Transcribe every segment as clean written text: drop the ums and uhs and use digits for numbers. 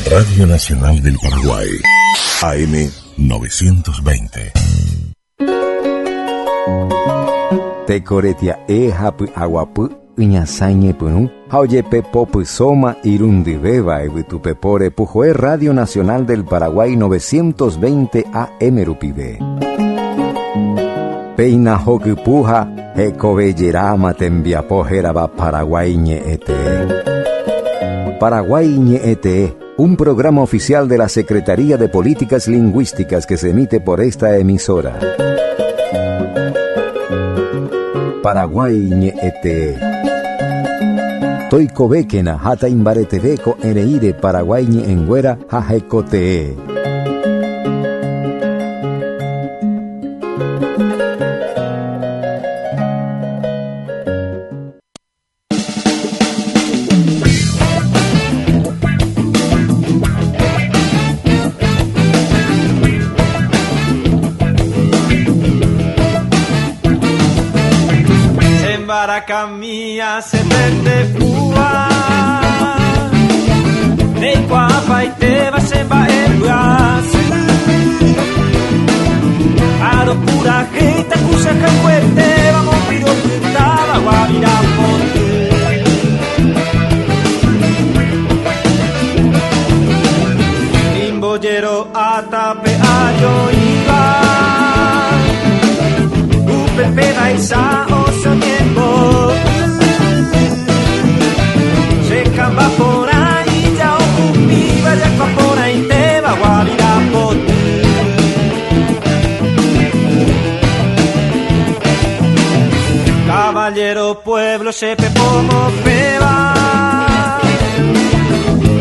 Radio Nacional del Paraguay, AM 920. Tecoretia hapu aguapu uñasañe punu haoyepe popu soma irundi beba evitupepore pujoe Radio Nacional del Paraguay 920 AM rupibe. Peina hokupuja ecoveyerama tembiapojeraba Paraguay ñeete. Paraguay ñeete, un programa oficial de la Secretaría de Políticas Lingüísticas que se emite por esta emisora. Paraguay ñeete. Toicovekena hata imbareteveko ereire Paraguay ñeenguera hajekote. Camia se vende pua Nei qua vai te va se va e guasi Aro pura grita cusa cacuete Vamos piro gritaba guavira ponte Imbollero atape ayo iba Upepe baisa oso tiempo va por ahí, ya ocupí, vaya por ahí, te va a guavirar por ti. Caballero, pueblo, sepe como peba.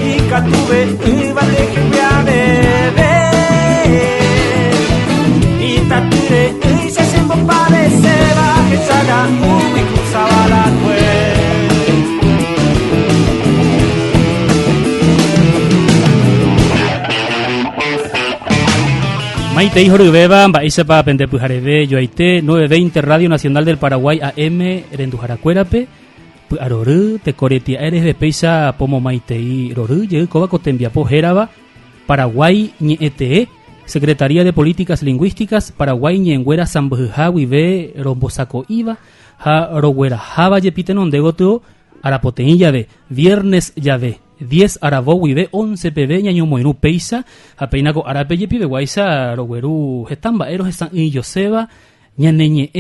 Y catuve, iba de que me a beber. Y tature, y se siempre parece, va que salga, y cruzaba la cueva. Maite hijo de beba, Baisapa Pendepujarebe, Yoaite, 920 Radio Nacional del Paraguay AM, Rendujaracuerape, Aroru, Tecoretia, eres de Peisa, Pomo Maitei, Roru, Yecoba Cotembia Pojeraba, Paraguay Ñete, Secretaría de Políticas Lingüísticas, Paraguay Ñenguera Sambujawi B, Rombosaco Iba, Ha Roguera Java Yepitenon de Goto, Arapoteñilla de Viernes Yave. 10 Arabowi B 11 PB ñaño moinu peisa a peinako arape yepi be guaisa rogueru estamba eros están y Joseba ñaneñe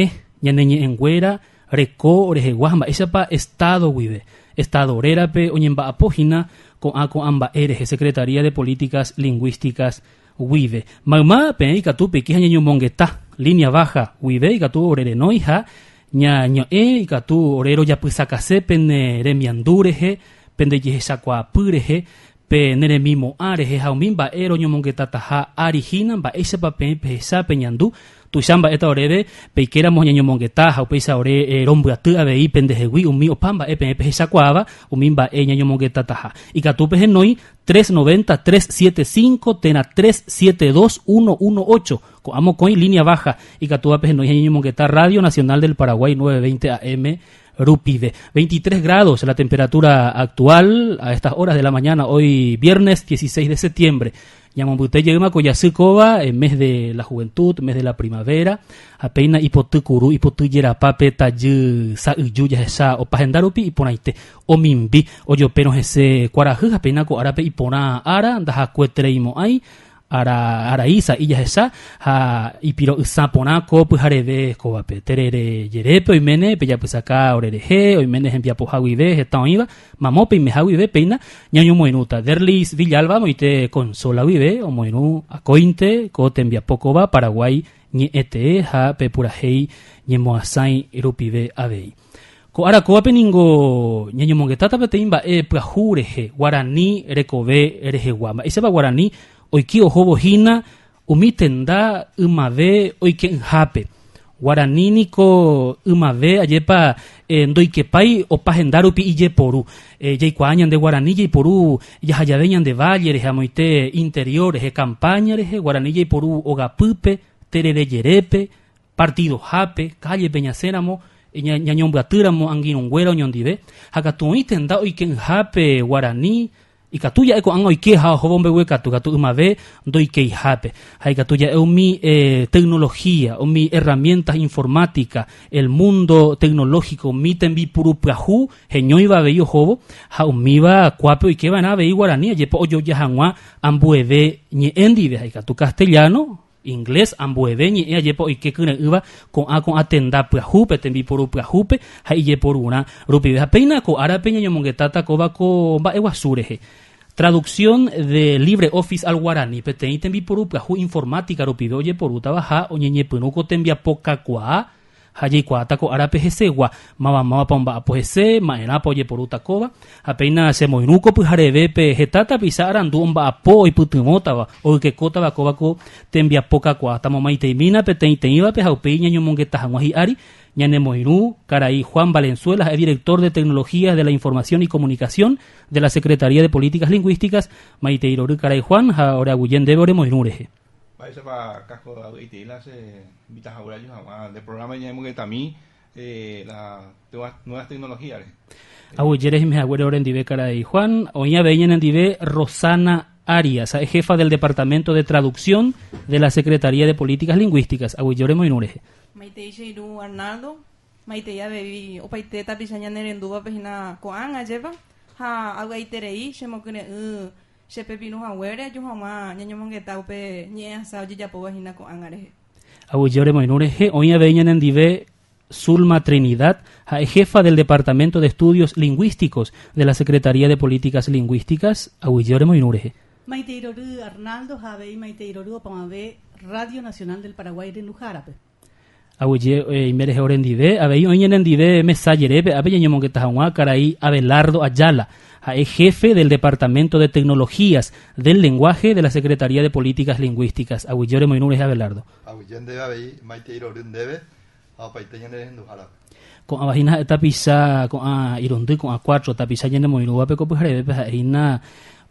engüera reco orejeguamba esa pa estado wibe estado orerape oñemba apógina con amba eres Secretaría de Políticas Lingüísticas wibe magma pe ikatu pe kija ñaño mongueta línea baja wibe ikatu orerenoija ñaño ikatu orero yapusakase pene remiandureje pende yesa kwa pureje pe nere mimo areje haumimba ero ñomongeta taja arigina ba ese pape pesa peñandu tu shamba eta orebe pe kera mo ñomongeta ha pesa ore rombuatu abei pendejewi umi opamba e pesa kwaba umimba e ñomongeta taja y katupe genoi 390 375 tena 372 118 amo con línea baja y katupe genoi ñomongeta Radio Nacional del Paraguay 920 AM Rupive. 23 grados la temperatura actual a estas horas de la mañana, hoy viernes 16 de septiembre. Yamambute Yegma Koyasukova, en mes de la juventud, mes de la primavera, apenas hipotukuru, hipotuyera pape tayu sa uyuya esa o pajendarupi y ponaite o mimbi o yo pero ese cuaraju apenas ko arape y pona ara ndaja cuetreimo ai ara isa illa esa ha ipiro usaponako pujarebe kobape terere yerepe oimene pe ya pues acá orereje oimene envia pojawibe etan iba mamope mejawibe peina ñaño moinuta Derlis Villalba moite consola wibe o moinu acointe ko tembia pocoba Paraguay ñete ha pe purajei ñemoasai irupibe abei ko ara ko apeningo ñaño mongetata pe imba puajureje guaraní recobe ereje guama ese ba guaraní oiki ojobo hina umitenda umave oike njape guaranini ko umave ayepa ndoike pai opahendarupi ije poru yaikuañan de guaraní y poru yahayadeñan de valle reje amoite interiores de campaña reje guaraní y poru ogapupe terere yerepe partido jape calle peñaceramo ñañombatíramo anguinunguera oñondive hakatuitenda oike njape guaraní y katuya eko an oike ha hobombe we katu umave doi ke hape hay katuya mi tecnología o mi herramientas informáticas el mundo tecnológico mi tembi puru prahu heñoi va bello hobo ha umiva kuape oike va na ve guarani yepo oyo ya hanwa ambueve ni endive hay katu castellano inglés ambueve ni yepo oike kuna uva con atenda prahupe tembi puru prahupe hay yepo una rupi ha peina ko ara peña ñomongetata ko va ko ba ewasureje. Traducción de LibreOffice al guaraní. Peteni tembi poru prahu informática rupido oye poru tabaja oñeñe penuco tembia poca kwa haye kwa tako arape hesewa mama pomba apojese maena poye poru takoba apeina se moinuco pujareve pe hetata pisa arandu omba apo y putumota va o que kota va ko tembia poca kwa tamo maite mina peteni teniba pe haupeña ñomongeta hanwahi ari Ñane Moirú, Caray Juan Valenzuela, es director de Tecnologías de la Información y Comunicación de la Secretaría de Políticas Lingüísticas, Maite Iroru Caray Juan, ahora Guyen Débore Moinureje. Parece para casco de las vitas aurarios del programa ya hemos que también las nuevas tecnologías. Aguilleres y me agüero en Dive Caray Juan, oía veían en Dive Rosana Arias, es jefa del Departamento de Traducción de la Secretaría de Políticas Lingüísticas, Aguillore Moinureje. Maite Iru Arnaldo, Maite ya bebi opaite tapisaña nerenduba pejina koan ajeva ha aguaiterei shemokune shepepinu hawere yo hama ñañomongeta upe ñe asa yapo vagina koan areje. Aguillore Moinureje, oía veían en Dive Zulma Trinidad, jefa del Departamento de Estudios Lingüísticos de la Secretaría de Políticas Lingüísticas, Aguillore Moinureje. Maite Iroru Arnaldo, Javei Maite Iroru Pamave, Radio Nacional del Paraguay de Lujarape. Aguille Imeres Orendive, Abey Oñenendive Mesayerebe, Abey Ñomonguetajanwa, Caray Abelardo Ayala, es jefe del Departamento de Tecnologías del Lenguaje de la Secretaría de Políticas Lingüísticas. Aguillore Moinures Abelardo. Aguillende Abey Maite Irorundebe, Apaiteñanes en Lujarape. Con abajina tapisa con a Irondu con a 4 tapisa ñene Moinuba pe copujarebe pejina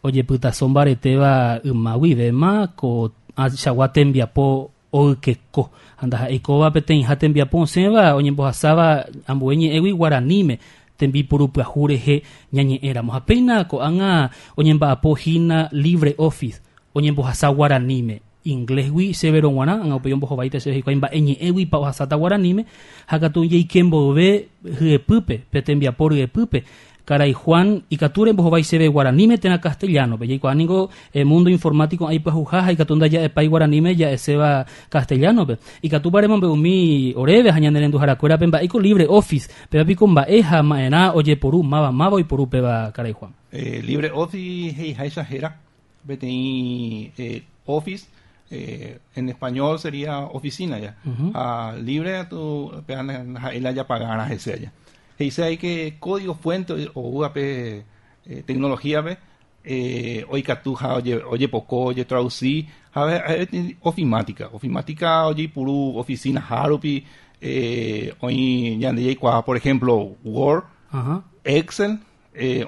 oye puta sombareteba umawi vema ko a Chaguatembia po o keko anda ikoba peten hatembia pon seba oñembo hasaba ambueñe ewi guaranime tembi puru prajureje ñañe éramos apenas ko anga oñemba apojina LibreOffice oñembo hasa guaranime inglés wi severo wana anga opeyombo hobaite se ko imba eñe ewi pa hasata guaranime hakatu ye ikembo be hepupe petembia por hepupe Caray Juan y Cature en Bojobay se ve guaranime tena castellano, ve y aningo el mundo informático ahí pues ujaja y Catunda ya país guaranime ya se va castellano, y Catubaremos be umi orebe hañaner en Dujaracuera pemba y con LibreOffice, pero picumba eja maena oye poru mava y poru peba Caray Juan. LibreOffice hey exagera, beteni Office en español sería oficina ya. Libre tu el haya pagana ese allá. Dice hay que código fuente o UAP tecnología hoy catuja oye poco oye traducí a ver ofimática oye puru oficina harupi hoy ya de por ejemplo Word Excel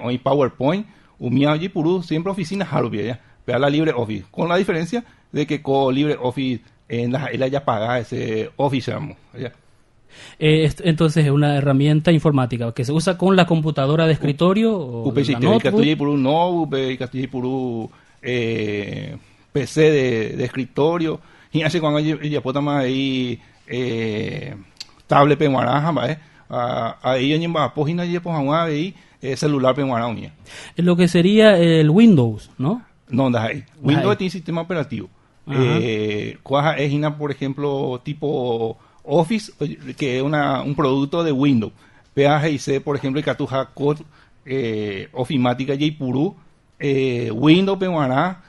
hoy PowerPoint umia oye puru siempre oficina harupi ya pero la LibreOffice con la diferencia de que con LibreOffice en la él haya pagado ese Office ya. Entonces es una herramienta informática que se usa con la computadora de escritorio o la notebook. Por un notebook, por un PC de escritorio y hace cuando ella puede más ahí tablet penguaraja ahí en la página y pues ahí celular penguaraja lo que sería el Windows, ¿no? No, ahí Windows tiene sistema operativo cuaja es por ejemplo tipo Office, que es un producto de Windows. PAGIC, por ejemplo, que tu code ofimática y puru, Windows penguará,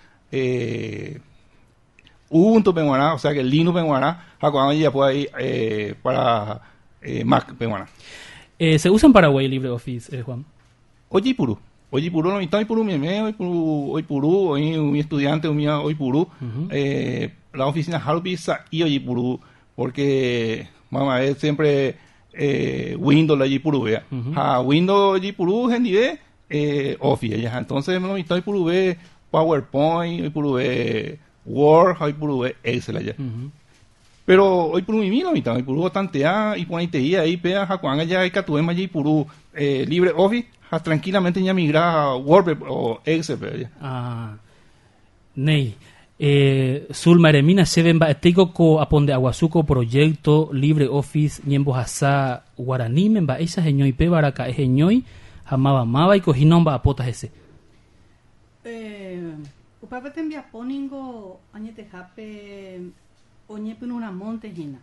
Ubuntu penguará, o sea que Linux penguará, cuando ya puede ir para Mac penguará. ¿Se usa en Paraguay LibreOffice, Juan? Oye puru no está puru hoy puru, hoy un estudiante, hoy puru, la oficina Harvisa y hoy puru. Porque mamá es siempre Windows allí puru vea Windows allí puru gente Office ya entonces no estoy puru ve PowerPoint hoy puru ve Word hoy puru ve Excel allá pero hoy puru mi no hoy puru bastante y ponete ahí pea cuando ya hay catuema allí puru LibreOffice tranquilamente ya migrar a Word o Excel. Nei. Sulmaremina seven baetiko ko aponde aguasuko proyecto LibreOffice nyembo hasa guarani memba esa heñoi pe baraka heñoi hamaba y coginomba apotas ese. Upapa tembia poningo añete jape oñepinuna monte hina.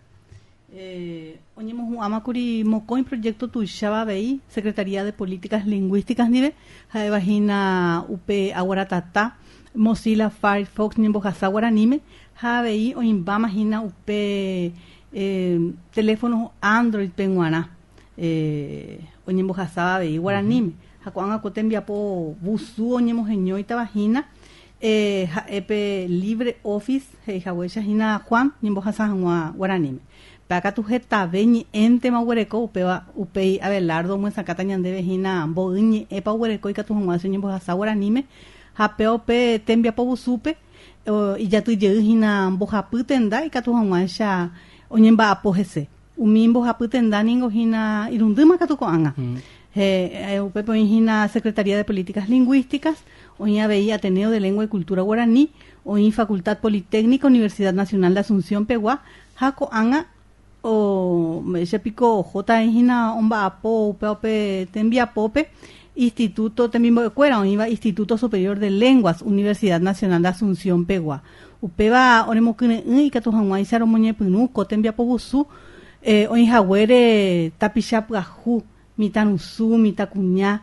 Oñemos amakuri mocoin proyecto tuishaba bei Secretaría de Políticas Lingüísticas nive jaevagina upe aguaratata Mozilla Firefox nimbo hasa guaranime javei oimbama hina upe teléfonos Android penguana oñembo hasa bei guaranime hakuanga kotembia po busu oñemos heñoita vagina epe LibreOffice heihawecha hina Juan nimbo hasa guaranime Paka tu jeta veñi ente ma huereco upei Abelardo muesacata ñandeve hina boiñi epa huereco y katu hongwase ñembo hasa guaranime hapeo pe tembia po busupe y ya tu yeu hina bohapy tenda y katu hongwasha oñemba apojese umimbo hapy tenda ningo hina irundyma katu ko'ág̃a upe po hina Secretaría de Políticas Lingüísticas oña veí Ateneo de Lengua y Cultura Guaraní oñi Facultad Politécnica Universidad Nacional de Asunción Pegua ha ko'ág̃a o ese pico J hina omba apo upe tembia pope Instituto Temimbo de Cuera iba Instituto Superior de Lenguas Universidad Nacional de Asunción Pegua upeba oremokine y katuhangwa isaro moñepynu kotembia pobusu oin haguere tapishapgahu mitanusu mitakuña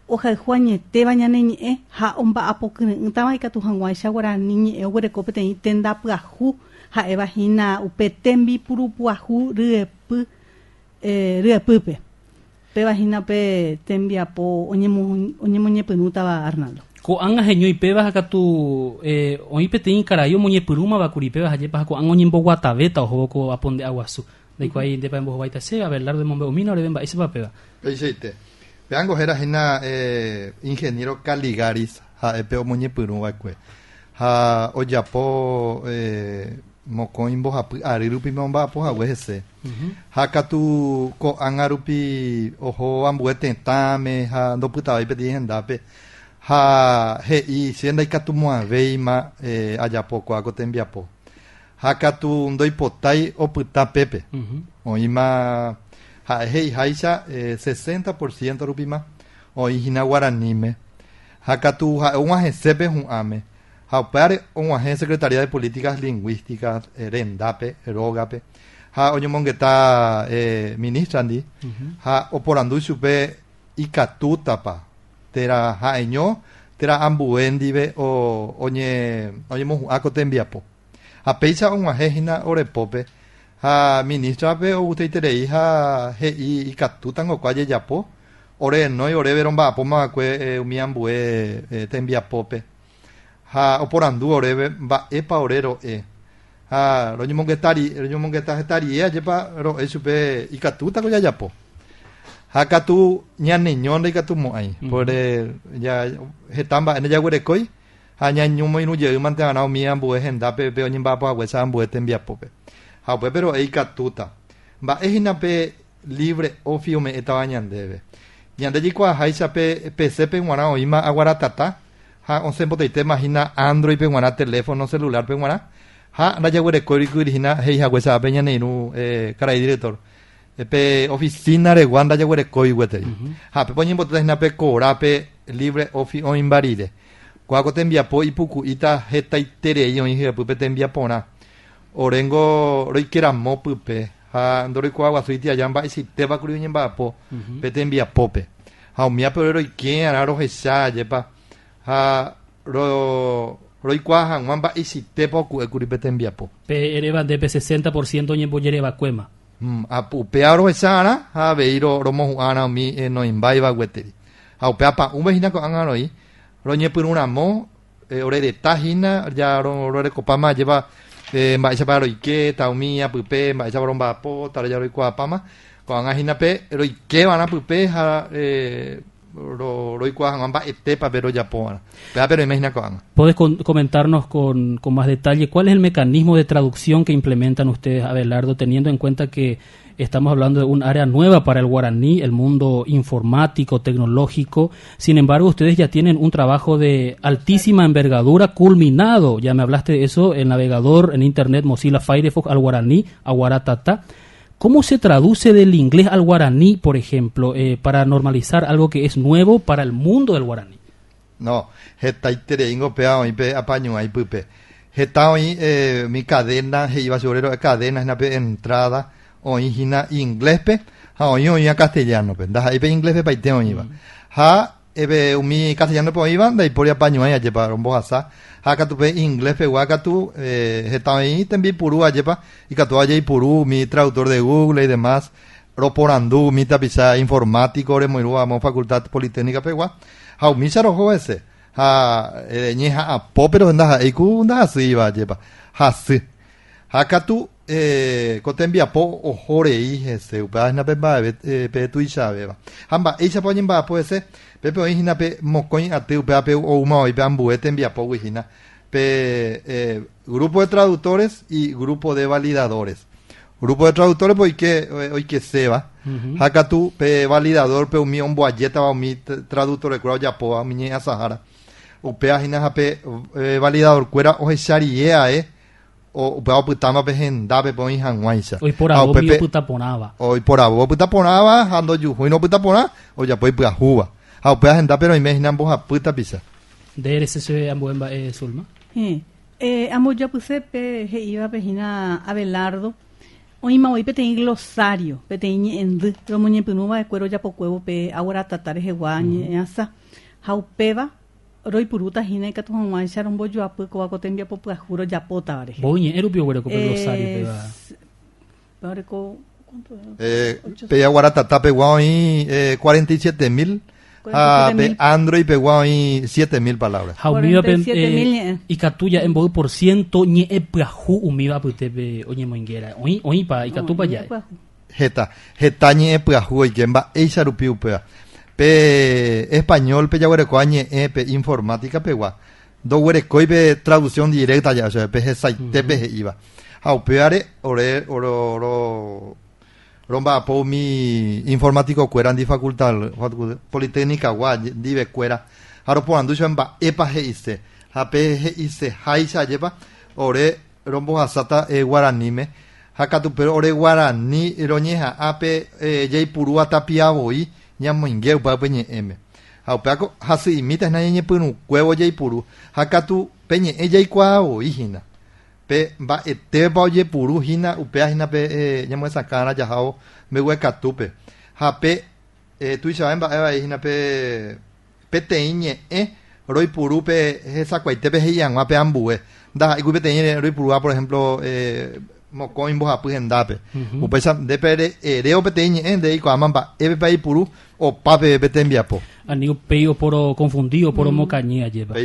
ojajuañete bañaneñe ha omba apokine tama ikatuhangwa isha guarani ñe oguerekope teĩ tendapgahu ha'evahína upe tembi purupuahu ryepýpe pevahína pe tembiapo oñemoñepyrũtava Arnaldo. Ko'ág̃a heñói péva hakatu oĩ peteĩ karai omoñepyrũmava kuri péva hajépa ha ko'ág̃a oñemboguatavéta ohóko aponde aguasu. Ndaikuaái ndépa embohovaita che Abelardo emombe'umína oreve mba'éichapa péva. Peichaite. Peango héra hína ingeniero Caligaris ha'épe omoñepyrũva'ekue. Ha ojapo mokõi mbohapy ary rupi momba'apohague hese. Ha katu ko'ág̃a rupi oho ambue tetãme ha ndopytavai peteĩ hendápe. Ha he'i che ndaikatumoavéima ajapokuaa ko tembiapo. Ha katu ndoipotai opyta pépe. Oĩma ha he'iháicha 60% rupima oĩhína guaraníme. Ha katu ha og̃uahẽsépe hu'ãme. Ha upéare og̃uahẽ Secretaría de Políticas Lingüísticas rendápe, rógape. Ha oñemongeta ministra ndi. Ha oporandu chupe ikatútapa. Tera ha'eño, tera ambue ndive oñemohu'ã ko tembiapo. Ha péicha og̃uahẽhína orepópe. Ha ministrape outeiterei ha he'i ikatútangokua jejapo. Orenói oréve romba'apómava'ekue umi ambue tembiapópe. Ha oporandu oréve mba'épa ore ro'e. Ha roñomongeta hetarie ajépa ro'e chupe ikatúta ko jajapo. Ha katu ñaneño ndaikatumo'ãi. Pore ya heta mba'e jaguerekói ha ñañomoirũjeýmanteva'erã umi ambue hendápe pe oñemba'apohaguecha ambue tembiapópe. Ha upépe ro'e ikatúta. Mba'éhína pe LibreOffice ome'ẽtava ñandéve. Ñande jaikuaaháicha pe PC pe g̃uarã oĩma aguaratata ha osẽmbotaitema Android pe g̃uarã teléfono celular pe g̃uarã ha ndajaguerekóirikuri heihaguecha pe ñaneirũ karai director pe oficina regua ndajaguerekói gueteri. Ha pe oñembotata pe kora pe LibreOffice oĩmbarire. Kua ko tembiapo ipuku'íta hetaiterei oĩ hyapy pe tembiaporã. Oréngo roikeramó pype ha ndoroikuaa guasuitia mba'eichitépa kuri oñemba'apo pe tembiapópe. Ha omiápe ore roiké'arã rohecha ajépa ha roikuaa hag̃ua mba'eichitépa oku'ékuri pe tembiapo. Pe eréva ndépe 60% oñembojerevakuéma. Upea rohecha'arã ha avei romohu'ãrã umi noimbáiva gueteri. Ha upea pa'ũmehína ko'ág̃arõi roñepyrũramo oreretahína ja rorekopáma ajépa mba'éichapa roike ta umi apype mba'éichapa romba'apo taraja roikuaapáma ko'ág̃ahína pe roikeva'erã pype ha roikuahan amba etepa pero yapoana. Pero imagina con. ¿Puedes comentarnos con más detalle cuál es el mecanismo de traducción que implementan ustedes, Abelardo, teniendo en cuenta que estamos hablando de un área nueva para el guaraní, el mundo informático, tecnológico? Sin embargo, ustedes ya tienen un trabajo de altísima envergadura culminado. Ya me hablaste de eso, el navegador en internet Mozilla Firefox al guaraní, Aguaratata. ¿Cómo se traduce del inglés al guaraní, por ejemplo, para normalizar algo que es nuevo para el mundo del guaraní? No, hetaitere ingo peao ipe apaño ahí pupe. Hetao mi cadena, he iba sobre cadena en la entrada oígina inglés pe, ha oía castellano pe. Da ipe inglés pe paiteo iba. Ha ebe mi castellano pe iba, da por apaño ahí lleva rombo asa. Ha catupe inglés pe wakatu hetao ahí también puru ayepa y catu allí puru mi traductor de Google y demás. Roporandú mi tapisa informático re muy mo facultad politécnica pe wa. Ha mi sarojo ese. Ha ñeja a po pero nda iku nda así va lleva. Ha sí. Ha catu Cotembia po ojore ese upa na pe ba pe tuisha beba hamba eisa poñen ba puede ser pe pe hina pe mocoin ate upa pe o uma y bambu etembia po hina pe grupo de traductores y grupo de validadores. Grupo de traductores porque hoy que se va acá tú pe validador pe mi on boalleta va mi traductor creo ya po a mi Sahara upea hina pe validador cuera o sharia o pao putama pejen dape pon hanwaisa hoy por abo mi putaponaba hoy por abo putaponaba ando yu hoy no putapona o ya poi puajuba a pea gente pero imagina ambos a puta pisa de ese ambuemba Zulma amo ya puse pe iba pejina Abelardo hoy ma hoy petein glosario petein en romoñe punuba de cuero ya po cuevo pe ahora tatare jeguañe asa haupeva Roy puruta hina que tu mamá echaron bollo a poco a cotembia po juro ya pota vare. Boñe era pio güero con glosario pega. Pero ¿cuánto pe aguarata tape guay 47,000 pe Android pe guay 7,000 palabras. Haumiva y catuya en bodo por ciento ñe eprahu umiva pute pe oñe moinguera. Oí pa y catupa ya. Heta ñe eprahu y gemba eisa rupiu pea. Pe español pe yaguerecoañe pe informática pe gua do guerecoi pe traducción directa ya o sea pe saite pe iba aupeare ore romba po mi informático cueran di facultad politécnica gua dive cuera aro po andu chamba epa heise hape heise haisa lleva ore rombo asata guaranime hakatu pero ore guarani roñeja ape jaipurua tapiavoi ñamo ingeu pa peñe m aupeaco hasi imita na ñe punu cuevo jaipuru hakatu peñe jaikua o hina pe ba ete ba jaipuru hina upea hina pe ñamo esa cara ya hao me huecatupe hape tu saben ba hina pe teñe roi puru pe esa cuaite pe hian wa pe ambue da igu pe teñe roi puru por ejemplo mocoin boja pujendape upesa de pere reo peteñe de iko amamba ebe pai puru o pape betembiapo anigo peio poro confundido poro mocañía lleva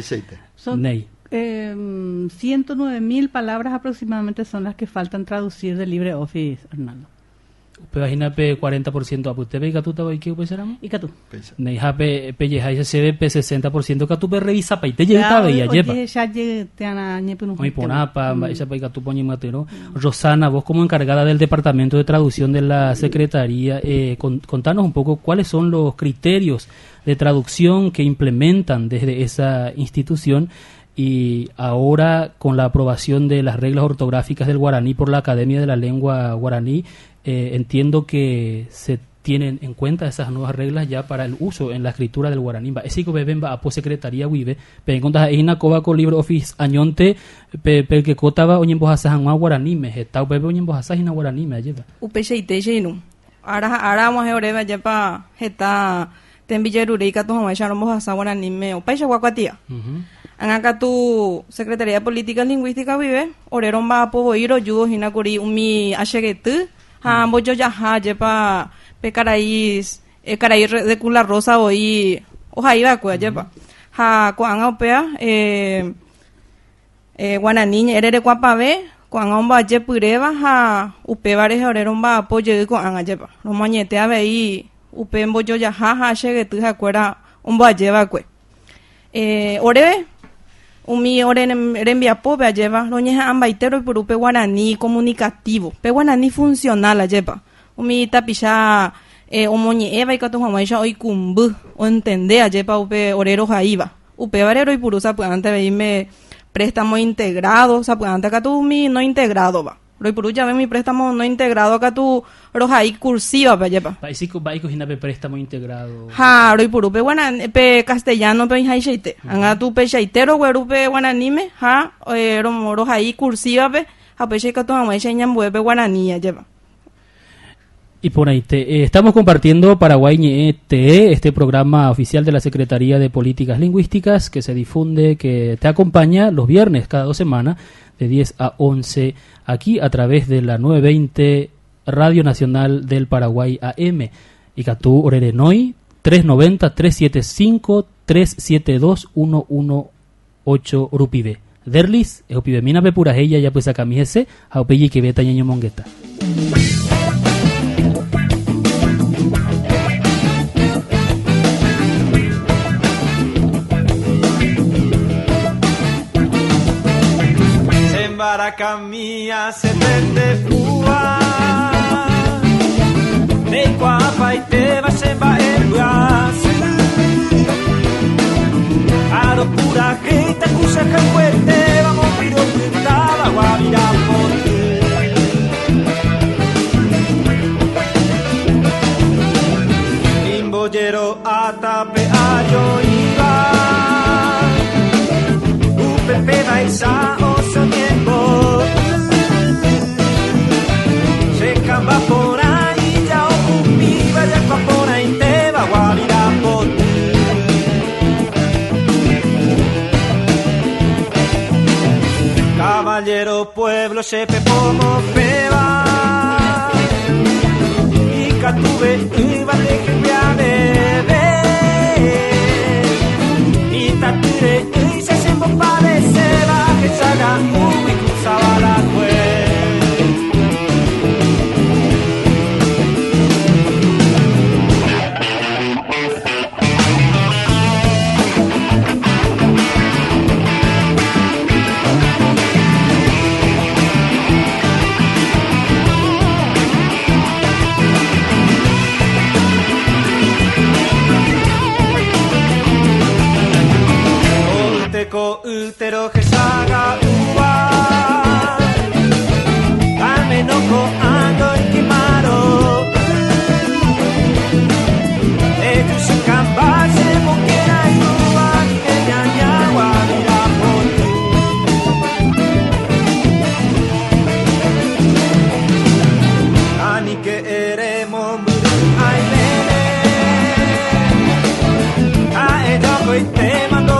son 109,000 palabras aproximadamente son las que faltan traducir del LibreOffice, Hernando. Pero imagina pe 40% apute pe catuta hoy que upesaramo y catu nei hape pe yeja se ve pe 60% catu pe revisa pa te lleva be ya lleva ya te ana ñepunu muy ponapa esa pe catu poñi matero. Rosana, vos como encargada del departamento de traducción de la secretaría, contanos un poco cuáles son los criterios de traducción que implementan desde esa institución. Y ahora, con la aprobación de las reglas ortográficas del guaraní por la Academia de la Lengua Guaraní, entiendo que se tienen en cuenta esas nuevas reglas ya para el uso en la escritura del guaraní. Ese que ven va a secretaría wibe, pero en cuenta hay una coba con LibreOffice añonte, pero que cotaba oñen bojasas en guaraní me está bebe oñen bojasas en guaraní me lleva. Upecheite chino. Ahora vamos a oreva ya pa está tembillerurica tu mamá echaron bojasas guaraní me upeche guacuatía. Acá tu Secretaría de Políticas Lingüísticas vive, oreron va a poboiro yudo hinakuri umi ashegetu, ha boyo ya ha yepa pecaraís de cula rosa hoy oja iba a yepa ha coanga opea guananiña erere cuapabe coanga un valle pureba ha upebares oreron va a apoyo coanga yepa no mañete a vei upe boyo ya ha ashegetu ha cuera lleva kue. Ore umi ore rembiapo be lleva roñeja ambaitero puru pe guaraní comunicativo, pe guaraní funcional lleva. Umi tapisha omoñe eva y katu hamaisha hoy kumbu o entender lleva upe orero jaiva. Upe varero y purusa pues antes veíme préstamo integrado, o sea, pues antes acá tú mi no integrado va. Roy puru ya ve mi préstamo no integrado acá tú rojaí cursiva pa lleva. Baiko hina pe préstamo integrado. Ha, roy puru pe pe castellano pe haishaite. Anga tu pe shaitero weru pe guananime, ha, rojaí cursiva pe, ha pe sheka tu amaisha ñambue pe guaraní lleva. Y por ahí estamos compartiendo Paraguay NTE, este programa oficial de la Secretaría de Políticas Lingüísticas que se difunde, que te acompaña los viernes cada 2 semanas de 10 a 11 aquí a través de la 920 Radio Nacional del Paraguay AM. Y Catú Orerenoi 390-375-372-118 Rupibe. Derlis, Eupibe Mina Pepurajeya, ya pues a camiese, a Opeyi que beta ñaño mongueta. Baracamia se prende pua de guapa y te va se va el gas aro pura que te acusa que fuerte vamos piro pintada guavira por imbollero atape ayo iba upepe baisa va por ahí, ya ocupí, vaya por ahí, te va a guavirar por ti. Caballero, pueblo, sepe, pomo, peba. Y catuve, iba de que me a beber. Y tatire, y se se parece, va que saga, y cruzaba la cueva. Utero que saga uva amenoco ando en quimaro ellos se campan se moquera y uva que ñañagua mira por tú ani que eremos ay nene a ellos hoy te mando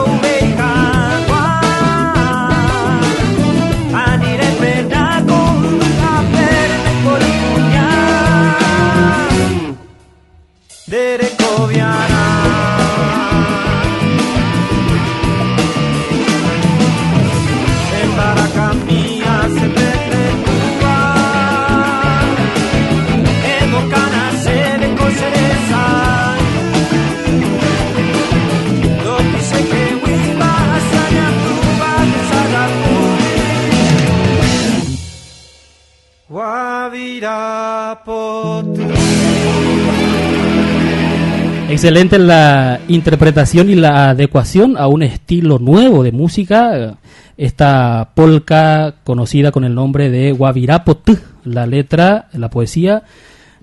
Excelente la interpretación y la adecuación a un estilo nuevo de música. Esta polca conocida con el nombre de Guavirapot. La letra, la poesía,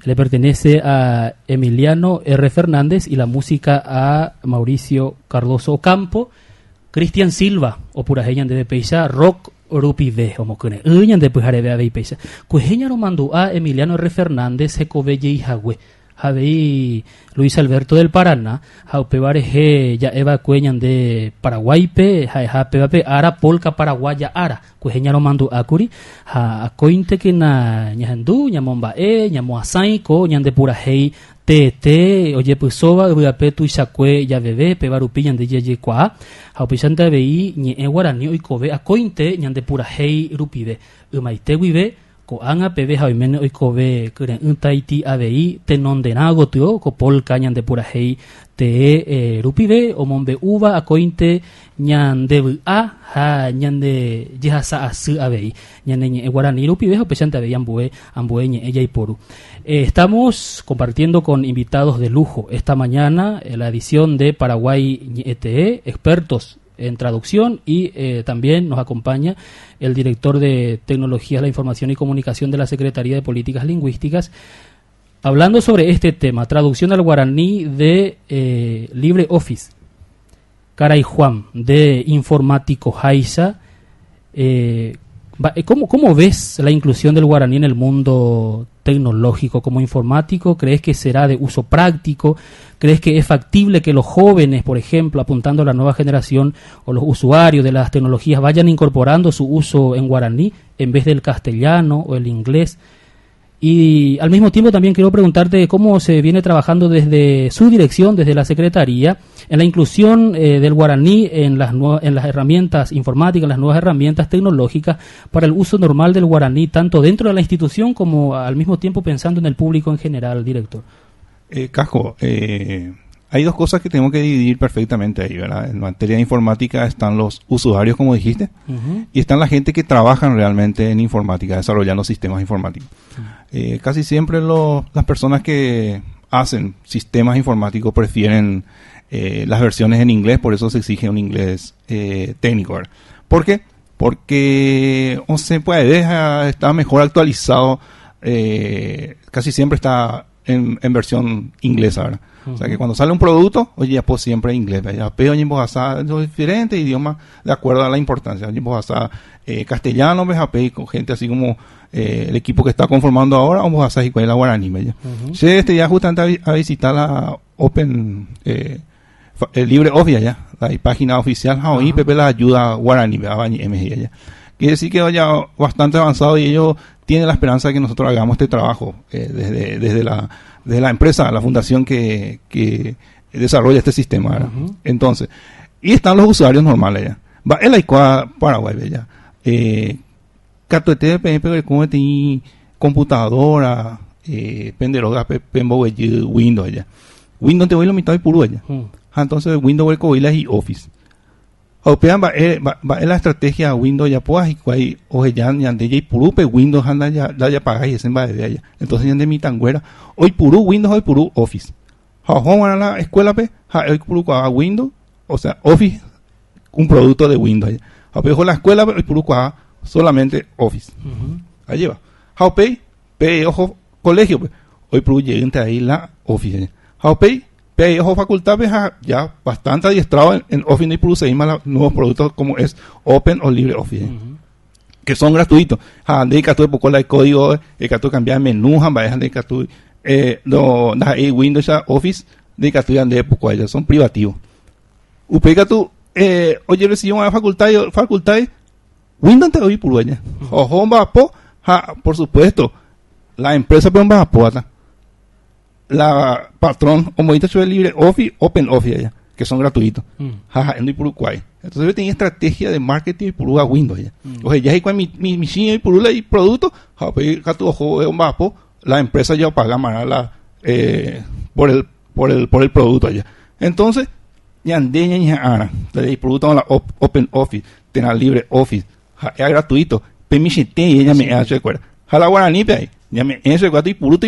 le pertenece a Emiliano R. Fernández y la música a Mauricio Cardoso Ocampo. Cristian Silva, o purajeñan de Peisa, rock rupive, como que uñan de pujarebe de Peisa. Cuejeña no mandó a Emiliano R. Fernández, Jecobelle y Jagüe. Javi Luis Alberto del Paraná, Jaupe Bareje, ya Eva Cueñan de Paraguaype, Jape Ara Polka Paraguaya Ara, Cuejeña no mandó a Curi, a Cointe que na Ñahandú, Ñamombae, Ñamoasaiko, Ñan de Purajei, Tete, Oye Pusova, Uyape Tuisacue, ya Bebé, Pebarupillan de Yeye Qua, Jaupe Santa Vei, Ñe Guarani, Oikobe, a Cointe, Ñan de Purajei Rupive, Umaite Vive, Koanga pebe jaimene oikove kren untaiti ABI tenondenago tio kopol kañan de purahei te rupive omombe uva akointe ñande a ha ñande jihasa asu ABI ñande guarani rupive opechante ABI ambue ella y poru. Estamos compartiendo con invitados de lujo esta mañana la edición de Paraguay ETE, expertos en traducción, y también nos acompaña el director de Tecnologías de la Información y Comunicación de la Secretaría de Políticas Lingüísticas, hablando sobre este tema, traducción al guaraní de LibreOffice. Caray Juan, de Informático Jaiza, ¿cómo ves la inclusión del guaraní en el mundo tecnológico como informático? ¿Crees que será de uso práctico? ¿Crees que es factible que los jóvenes, por ejemplo, apuntando a la nueva generación o los usuarios de las tecnologías, vayan incorporando su uso en guaraní en vez del castellano o el inglés? Y al mismo tiempo también quiero preguntarte cómo se viene trabajando desde su dirección, desde la Secretaría, en la inclusión del guaraní en las herramientas informáticas, en las nuevas herramientas tecnológicas para el uso normal del guaraní, tanto dentro de la institución como al mismo tiempo pensando en el público en general, director. Casco, hay dos cosas que tenemos que dividir perfectamente ahí, ¿verdad? En materia de informática están los usuarios, como dijiste, y están la gente que trabajan realmente en informática, desarrollando sistemas informáticos. Casi siempre las personas que hacen sistemas informáticos prefieren las versiones en inglés, por eso se exige un inglés técnico, ¿verdad? ¿Por qué? Porque está mejor actualizado, casi siempre está en versión inglesa, ¿verdad? O sea que cuando sale un producto, oye, pues siempre en inglés, ya pero en diferentes idiomas de acuerdo a la importancia. Castellano, BJP, con gente así como el equipo que está conformando ahora, vamos a hacer la guaraní, ¿ya? Ya justamente a visitar la Open LibreOffice, ya, la página oficial, y Pepe la ayuda guaraní, ya. Quiere decir que ya bastante avanzado y ellos tienen la esperanza de que nosotros hagamos este trabajo desde la empresa, la fundación que desarrolla este sistema, ¿verdad? Entonces, y están los usuarios normales ya. Va el ICUA Paraguay, ya. Catuete de como tiene computadora, penderoga, Windows ya. Windows te voy a la mitad de puro ya. Entonces Windows y Office. Opean va la estrategia Windows ya pues y cuál o ya de ya puro Windows anda ya paga y ese va de allá. Entonces ya de mi tanguera hoy puro Windows hoy puro Office. Vamos a la escuela hoy puro Windows, o sea, Office un producto de Windows. Hoy la escuela hoy puro solamente Office. Ahí va. Ojo colegio hoy puro llegante ahí la Office. Ojo facultad ya bastante adiestrado en Office y produce los nuevos productos como es Open o LibreOffice, que son gratuitos. De que tú poco la código, que tú cambiar menú, de que tú Windows Office, de que tú de poco ellos son privativos. Que tú oye recibo a facultad Windows te doy por ella. Ojo por supuesto, la empresa pero va la patrón o modita de LibreOffice, OpenOffice allá, que son gratuitos. En Uruguay. Entonces yo tenía estrategia de marketing por Windows ya. O sea, ya hay con mi y por el producto, la empresa ya paga más por el producto allá. Entonces, ya ana, el producto en la OpenOffice, tiene LibreOffice, es gratuito, permite y ella me hace recuerda. La guaraní ahí, ya me hace recuerda y puro tu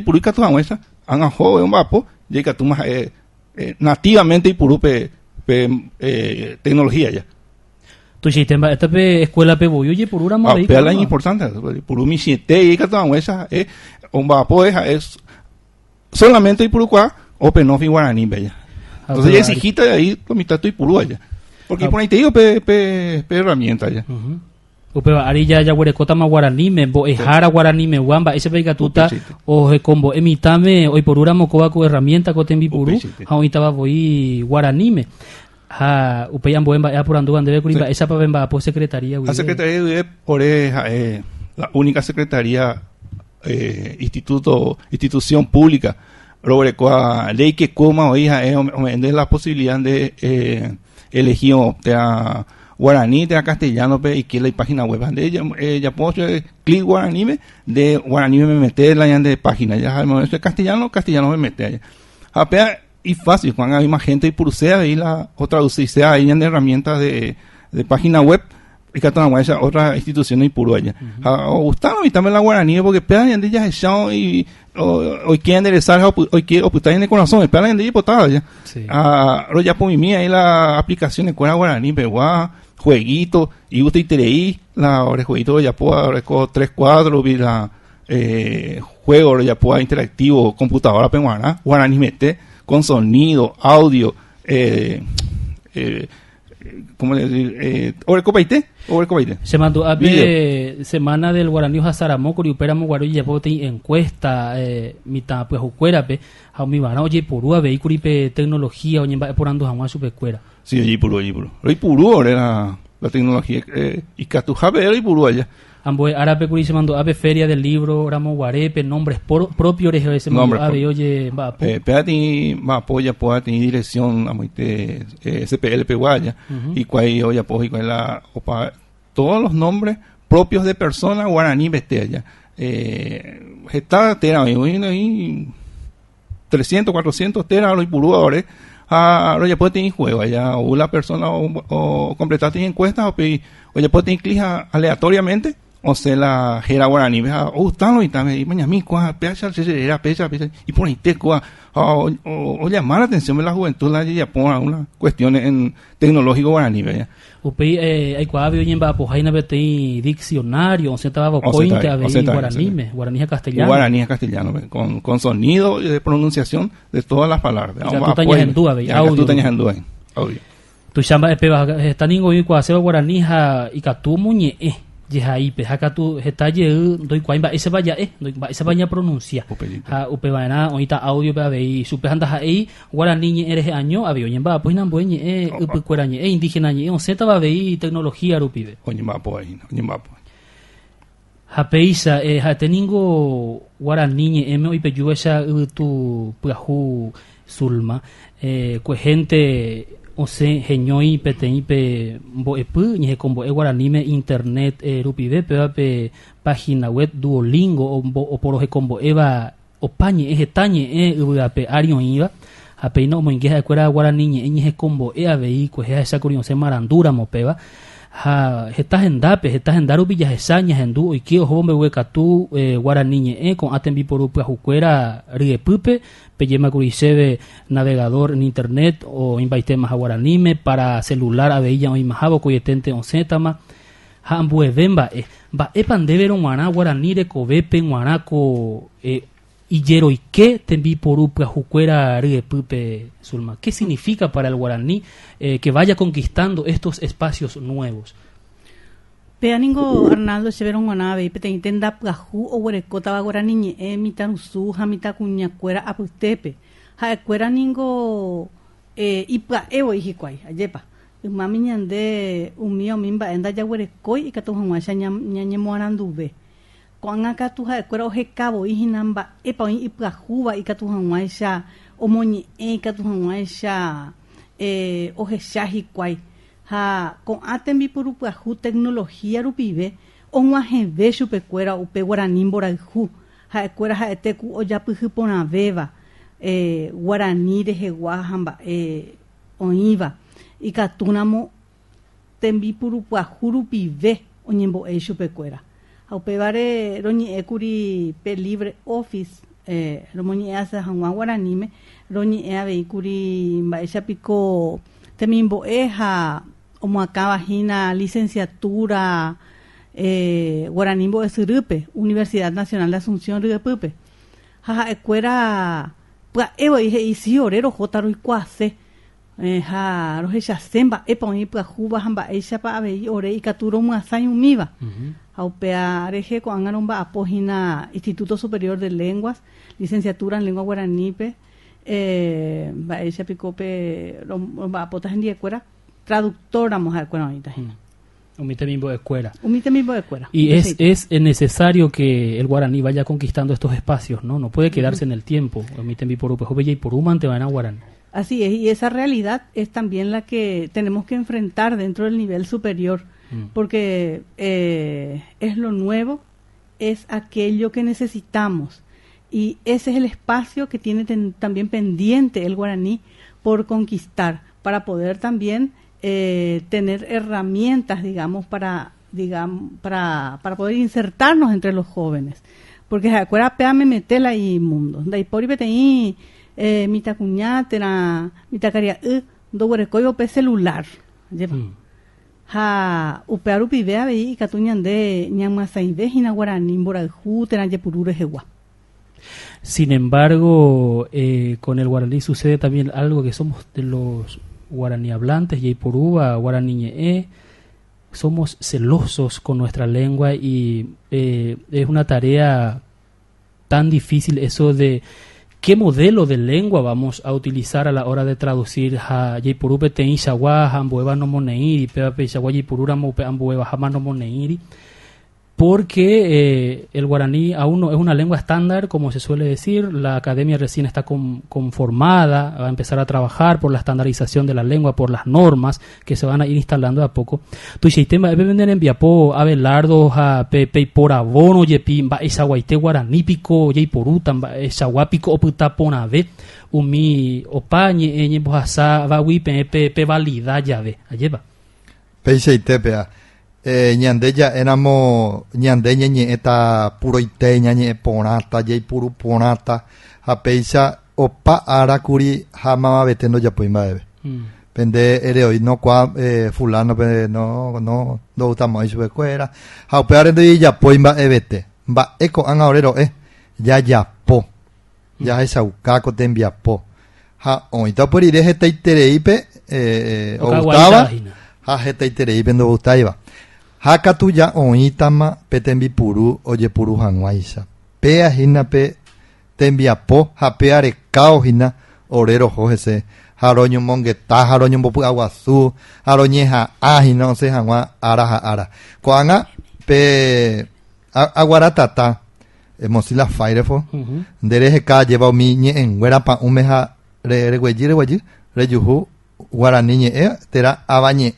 esa Angajo es un vapo, llega tú más nativamente y puro tecnología ya. Tu sistema esta escuela pe boyo por una moda. La importante, por un 7 y que todo esa un vapo es solamente y puro qua OpenOffice guaraní bella. Entonces ya exigita de ahí la mitad tu y puro allá. Porque por ahí te digo herramienta ya. Pero ari ya huerecota más guaraní me ejara guaraní me guamba ese peicatuta o combo emitame hoy por uramo coaco herramienta cotembi puru ahorita voy guaraní me upeyan boemba ya por anduan debe curimba esa pa bemba por secretaría la secretaría de por la única secretaría institución pública roberecoa ley que coma o hija es la posibilidad de elegir guaraní te a castellano pe y que la página web de ya puedo clic guaraní de guaraní me mete la de página ya sabemos eso castellano me mete allá apea y fácil cuando hay más gente y pulsea ahí la otra traducirse ahí en herramientas de página web y que otra institución y puro allá Gustavo y también la guaraní porque pegan de ya y hoy quieren enderezar hoy quiero ocultar en el corazón esperan de potada ya ahora ya por mí ahí la aplicación de cuera guaraní pero jueguito y usted tenéis la hora jueguito ya puedo ahora con 3-4 vi la juego ya puedo interactivo computadora peruana guaraní mete con sonido audio ¿cómo le decir? ¿Overcopaite? Se mandó a ver semana del guaraní Hazaramoko y operamos guaraní ya puedo tener encuesta mitad pues jucuera a mi van oye purúa vehículo y tecnología oye va por ando jamás super cuera sí oye purú era la tecnología y que tu jabe y purú allá Amboe árabe curi se mandó ave feria del libro ramo guarepe nombres propios de ese mundo ave oye va peati va apoya pueda tener dirección a moite SPLP guaya y cuál oye apoya y la opa todos los nombres propios de personas guaraní bestella está tera ahí 300 400 tera lo purú ahora ahora ya puede tener juego allá o la persona o completaste encuestas o ya puede tener clic aleatoriamente o sea la jera guaraní están y también mañana pecha y por ahí te o llamar la atención de la juventud la ya pone una cuestiones en tecnológico guaraní ¿verdad? Upei hay cuave hoy en va pues hay una vez diccionario o sea estaba cointe a ver guaraní castellano con sonido de pronunciación de todas las palabras o sea tú tañas en duda audio tu chamba está ningo y cuaseo guaraní y catu muñe ya ahí pe acá tú está doy cuamba ese vaya ese vaya pronuncia upe vaina ahorita audio pe ave supe anda ahí guaraní eres año ave oye va pues nan bueñe upe cuerañe indígena ñe o seta va ve tecnología rupibe oye va pues Hapeisa teningo guaraní me hoy pe yo esa tu puaju sulma pues gente o se geñoi peteipe boepu ni combo guaranime internet rupive pe página web Duolingo o por o combo eva o pañe tañe pe arion iba a peino mo ingeja cuera guaraní ni combo ave pues esa curion se marandura mo peba estás en daru villas esañas en du y que hombre hueca tú guaraní con atembi por upa jucuera riepupe peyema curisebe navegador en internet o invite más a guaranime para celular a veía o imajabo coyetente on setama ambue vemba va pandeveron guaná guaraní de covepe guanaco y yero y que tembi por upa jucuera riepupe sulma qué significa para el guaraní que vaya conquistando estos espacios nuevos. Peaningo Arnaldo Cheveron Guanabe y Pete intenda Paju o Huerecota va guaraní mitanusu jamita cuña cuera apustepe ha cuera ningo ipa evo hikwai ayepa mami ñande umio mimba enda ya huerecoi y catu hanguacha ñañe moarandube con acá tu ha cuera oje cabo y hinamba epa ipa juba y catu hanguacha o moñi catu hanguacha oje shahikwai ha con atembi por upahu tecnología rupive on ve chupe cuera upe guaraní boraju ha cuera ha eteku o ya pujipona veva guaraní de jeguajamba oiva y katunamo tembi por upahu rupive oñembo chupe cuera ha upe vare roñi ekuri pe libre office romoñi asa hanwa guaranime roñi ave kuri mbaecha pico temimbo eja como acaba hina licenciatura guaranimbo de Surupe, Universidad Nacional de Asunción Ribepupe. Jaja escuela pues evo dije y si orero jotaru y cuase ja roje semba epa ni pues juba hamba echa pa ave ore y caturo mu asai umiva. Aupea reje con angaromba apogina Instituto Superior de Lenguas, licenciatura en lengua guaranipe va echa picope va apotas en escuela traductora mujer con ahorita. Umite mismo de escuela. Y es necesario que el guaraní vaya conquistando estos espacios, ¿no? No puede quedarse en el tiempo. Umite mi por upe y por umante van a guaraní. Así es, y esa realidad es también la que tenemos que enfrentar dentro del nivel superior, porque es lo nuevo, es aquello que necesitamos, y ese es el espacio que tiene también pendiente el guaraní por conquistar, para poder también tener herramientas, digamos, para poder insertarnos entre los jóvenes. Porque se acuerda, pea me metela y mundo. Da por y betei mita cuñatera, mita caria do huerecoyo pe celular. Lleva. Ha upearu pibea vei katuñande ñamasai vejina guaraní boraju tera yepurure jewa. Sin embargo, con el guaraní sucede también algo, que somos de los guaraní hablantes, yeipuruba, guaraní ñe'e, somos celosos con nuestra lengua, y es una tarea tan difícil eso de qué modelo de lengua vamos a utilizar a la hora de traducir a yeipuru peten xagua ambueva no moneiri pepa pe xagua yeipuru ambueva jamás no moneiri, porque el guaraní aún no es una lengua estándar, como se suele decir. La academia recién está conformada, va a empezar a trabajar por la estandarización de la lengua, por las normas que se van a ir instalando de a poco. Tu sistema debe vender en Viapo, Abelardo, Pepe por abono, Yepin, va esa guaite guaraní pico, Yeiporutan, va esa guapico, oputa ponave, umi, opañe, eñe, bojasa, va wipe, pe valida llave, alleva. Peixe y tepea. Ñande ya éramos ñande ñeñe eta puro ite ñañe ponata yei puru ponata apeisa opa arakuri hamama betendo ya poima bebe pende ere hoy no qua fulano no utamos eso escuela ha opeare de ya poima ebete ba eco an ahorero ya po ya esa ukako tembia po ha oita por ir esta itereipe octava ha esta itereipe no gustaiba. Hakatu ya oitama pe tembipuru oyepuru hanguaisa. Pea hina pe tembiapo hapea recao hina orero jojese. Haroño mongueta, haroño bopu aguazú, haroñeja hina once hangua ara. Koanga pe aguaratata mosila fairefo. Dereje ka lleva mi ñe en guerapa umeja regueyi reyuhu guaraní ñe tera abañe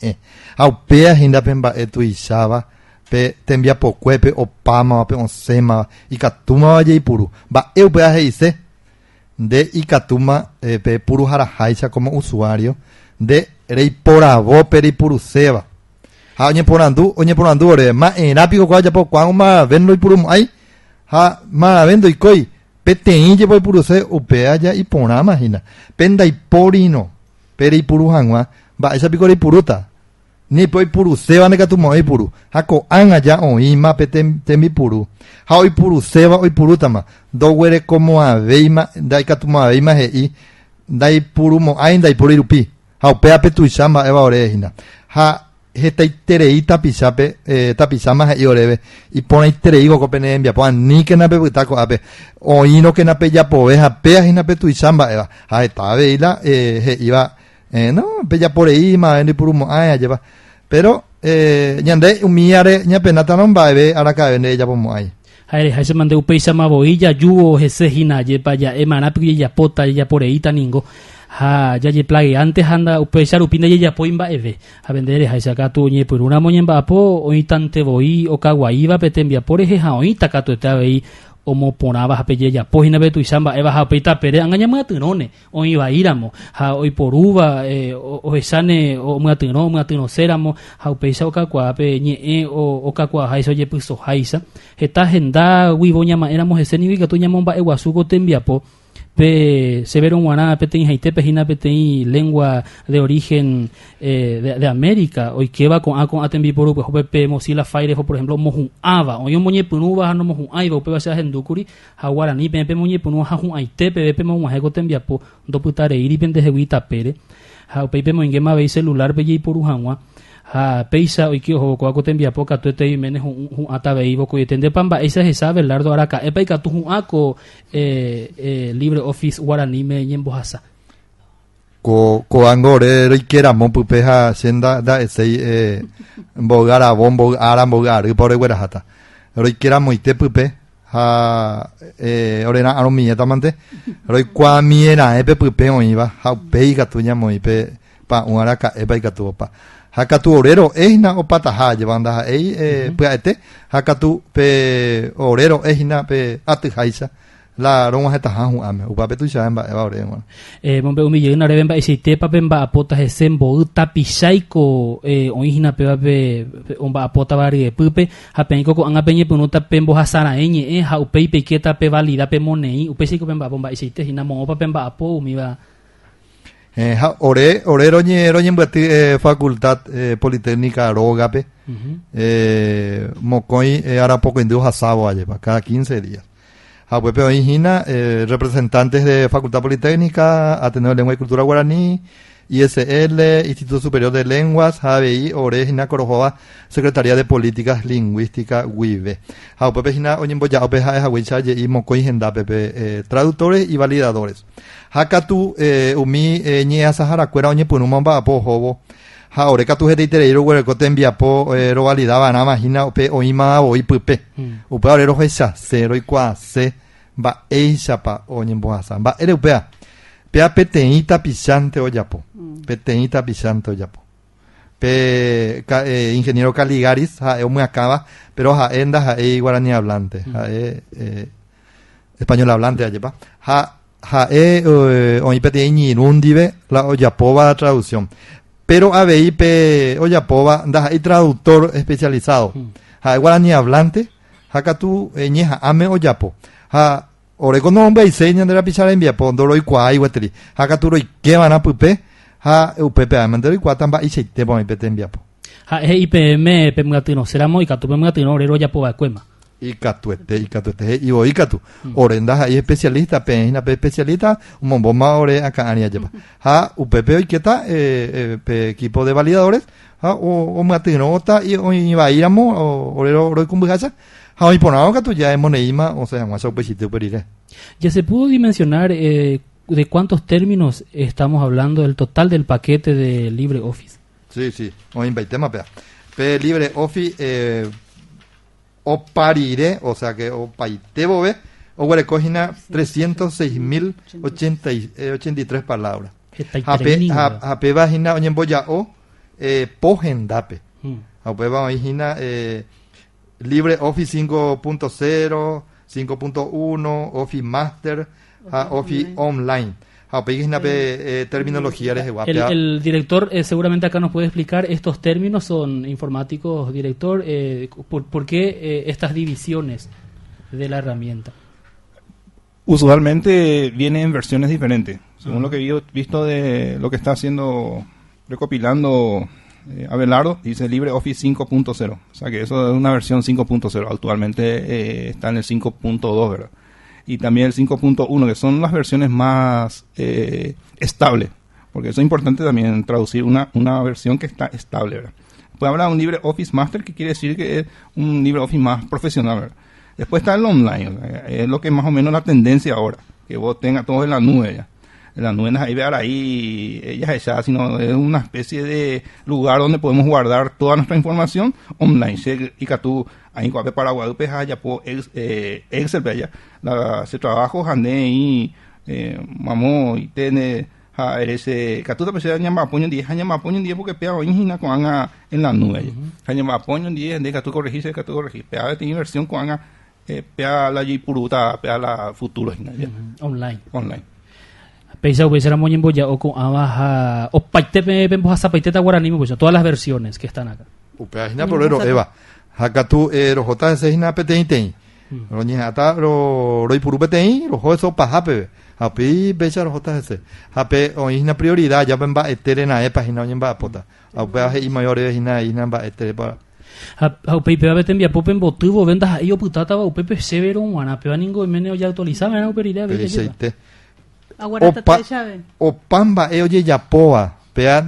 aupea hinda pemba etuizaba pe tembia pocuepe opama pe onsema ikatuma valle ipuru ba eupea heise de ikatuma pe puru harajaisa como usuario de reiporavo pe ipuru seba ha oñe porandu ore ma rápido cuaya po cuan ma vendo ipuru ai ha ma vendo ikoi pe teinje po ipuru se upea ya ipona imagina penda iporino pe ipuru hangwa ba esa picora ipuruta ni poi puru seba ne katumo ipuru hako anga ya oima pe temi puru ha oi puru seba oi puru tama do were como aveima dai katumo aveima hei dai puru mo ainda ipuru irupi ha opea pe tuisama eva orejina ha heta iterei tapisape tapisama hei oreve y pone iterei go kopene envia po ni que na pe butako ape oino que na pe ya poveja pe hina pe tuisama eva ha eta veila iba no bella por ahí ma ni puru mo aya lleva pero ñande umiare ña penata non baebe araka vende ya pomo ay Haire haise mande upeisa maboilla yuo hese hina ye paya emana pi ya pota ya por ahí taningo ha ya ye plage antes anda upeisa upina ya poimba eve a vender haise akatu ñe por una moñemba po oitante boi o kawaiba petembia por eje ha oita katu tabei omo ponaba hape ya pohina betu isamba eva hapeita pere angañama atinone o iba iramo ha oi poruba o esane o muatino seramo ha upeisa o kakwa pe ñe o kakwa haiso ye puso haisa heta henda wiboñama éramos ese nivel que tu ñamomba eguasuko tembiapo pe severo guaná pe ten haite pe hina pe ten lengua de origen de América hoy que va con atembi por pues pe mosila faire por ejemplo mojun ava o yo moñe punuba no mojun aiba pe va ser hendukuri haguarani pe moñe punu ha jun aite pe mo majego tembiapo do putare iri pende jeguita pere ha pe moingema ve celular pe por ujanwa ha peisa hoy que ojo ko tembiapo ka to te menes un atabe ibo ko tende pamba esa es sabe lardo araka e paika tu un ako libre office guaraní me ñembo hasa ko angore riquera mon pupeja senda da ese bogara bombo ara bogar por guera hata riquera moite pupe orena aromia tamante roi kwa miera epe pupe oiva ha peiga tuña moipe pa unaraka epa ikatu pa hakatu orero eina opata ha llevanda ha puete hakatu pe orero eina pe athaisa la roma heta ha ame upape tu chamba eva oremo bombe umiyena revemba isite papemba apota hesembo tapisaiko oihina pepe omba apota vari pupe hapenko ko anga penye punuta pembo hasara enye ha upei peketa pe valida pe monei upesiko pemba bomba isite hina mo papemba apo umiva ha orero ñe mbati facultad politécnica rogape mokoi ara poco indu hasabo allá cada 15 días. Apuepe origina representantes de Facultad Politécnica, Ateneo de Lengua y Cultura Guaraní, ISL, Instituto Superior de Lenguas, ABI, Orejina Corojoba, Secretaría de Políticas Lingüísticas, WIVE. Apuepe Jina Oñemboya, Opeja de Hawichaye y Mocoy Gendapepe, traductores y validadores. Hakatu, Umi, Ñea Sahara, Cuera Oñepunumamba, Apo Jobo. Ahora tu gente itereiro hueco te envía po ro validaba nada imagina ope oima o ipupe upe orero hecha 0 y 4 va eisa pa oñembo hasan va europea pea peteita pisante oyapo peteita pisante oyapo pe ingeniero Caligaris ha muy acaba pero ha enda ha guaraní hablante ha español hablante ayepa ha oí peteñi rundive la oyapo va traducción. Pero ABIP Oyapoba da hay traductor especializado. Ha guaraní hablante, hakatu ñeja ame Oyapo. Ha orego nombre y seña de la pichara envía pondoro y kwai wetri. Hakatu roi que van a pupe, ha upepe amandero y kwatamba y seite bon ipete enviapo. Ha IPM pemgatino seramo y katu pemgatino orero Oyapoba cuema. Ikatuete y ikatu orenda hay especialista peina especialista un bomboma ore acá ania lleva ha UPP hoy que equipo de validadores ha o matinota y va iramo orero kumbugacha ha hoy ponao que tú ya hemos neima o sea más opesito perire. Ya se pudo dimensionar de cuántos términos estamos hablando del total del paquete de LibreOffice. Sí hoy invitemos pe LibreOffice o parire, o sea que o paite bobe, o huerecogina 306.083 palabras. Hape vagina oñemboya o pogendape. Hape vagina LibreOffice 5.0, 5.1, Office Master, Office Online. Terminología el director seguramente acá nos puede explicar estos términos, son informáticos, director, ¿por qué estas divisiones de la herramienta? Usualmente viene en versiones diferentes, según lo que he visto de lo que está haciendo, recopilando Abelardo, dice LibreOffice 5.0, o sea que eso es una versión 5.0, actualmente está en el 5.2, ¿verdad? Y también el 5.1, que son las versiones más estables, porque eso es importante también traducir una versión que está estable, ¿verdad? Puede hablar de un LibreOffice Master, que quiere decir que es un LibreOffice más profesional, ¿verdad? Después está el online, ¿verdad? Es lo que es más o menos la tendencia ahora, que vos tengas todo en la nube ya. En la nube ahí ver ahí, ella es ya, sino es una especie de lugar donde podemos guardar toda nuestra información online. Y que tú, ahí en Paraguay, ya por Excel, ya se trabajo, y mamó, y tiene, ese, que tú te puedes llamar apoyo en 10, porque pega hoy con en la nube. Llamar apoyo en 10, de que tú corregiste, pega de inversión con pega la Yipuruta, pega la futuro, online. Peisa hubiera muy en boya o con abaja o paite pembo hasta paiteta guaraní pues todas las versiones que están acá. Upeajina porero Eva. Hakatu rojota ese hina petein. Roña ata roi puru petein, rojo eso pajape. Hapi becha rojota ese. Hape o hina prioridad ya bemba eterena e página oñemba pota. Upeaje y mayores hina ba etere para. Haupe pe bete envia popen botuvo vendas aí o putata ba upepe severo wana pe ningo meneo ya actualizaba na uperida bete. Ahora está chave. O pamba oye yapoa. Pea